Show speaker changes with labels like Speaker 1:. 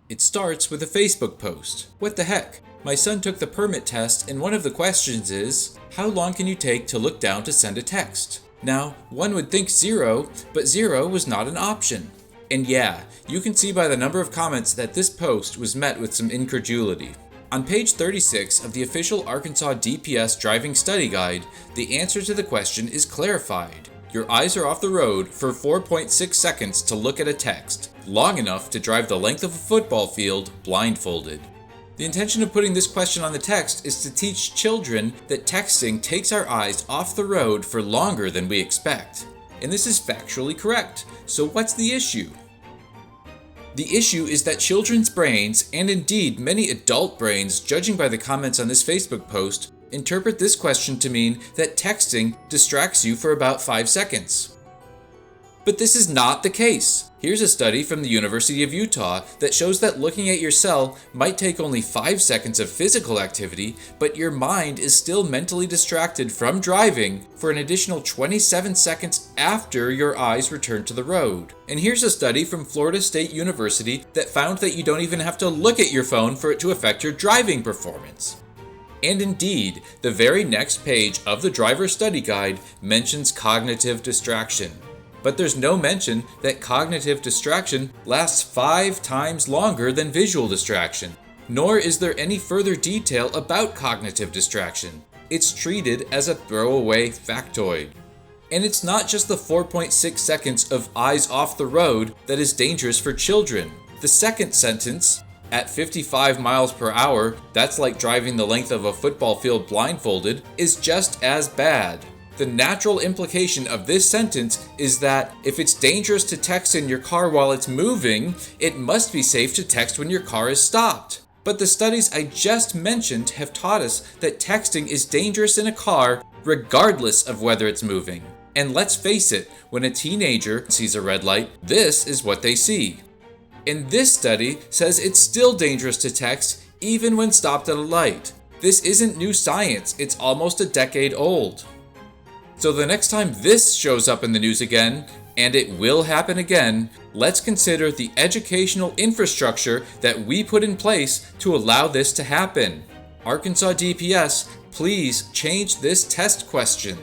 Speaker 1: It starts with a Facebook post. What the heck? My son took the permit test and one of the questions is, how long can you take to look down to send a text? Now, one would think 0, but 0 was not an option. And yeah, you can see by the number of comments that this post was met with some incredulity. On page 36 of the official Arkansas DPS driving study guide, the answer to the question is clarified. Your eyes are off the road for 4.6 seconds to look at a text, long enough to drive the length of a football field blindfolded. The intention of putting this question on the text is to teach children that texting takes our eyes off the road for longer than we expect. And this is factually correct. So what's the issue? The issue is that children's brains, and indeed many adult brains, judging by the comments on this Facebook post, interpret this question to mean that texting distracts you for about 5 seconds. But this is not the case. Here's a study from the University of Utah that shows that looking at your cell might take only 5 seconds of physical activity, but your mind is still mentally distracted from driving for an additional 27 seconds after your eyes return to the road. And here's a study from Florida State University that found that you don't even have to look at your phone for it to affect your driving performance. And indeed, the very next page of the driver study guide mentions cognitive distraction. But there's no mention that cognitive distraction lasts 5 times longer than visual distraction, nor is there any further detail about cognitive distraction. It's treated as a throwaway factoid. And it's not just the 4.6 seconds of eyes off the road that is dangerous for children. The second sentence, at 55 miles per hour, that's like driving the length of a football field blindfolded, is just as bad. The natural implication of this sentence is that if it's dangerous to text in your car while it's moving, it must be safe to text when your car is stopped. But the studies I just mentioned have taught us that texting is dangerous in a car regardless of whether it's moving. And let's face it, when a teenager sees a red light, this is what they see. And this study says it's still dangerous to text even when stopped at a light. This isn't new science, it's almost a decade old. So the next time this shows up in the news again, and it will happen again, let's consider the educational infrastructure that we put in place to allow this to happen. Arkansas DPS, please change this test question.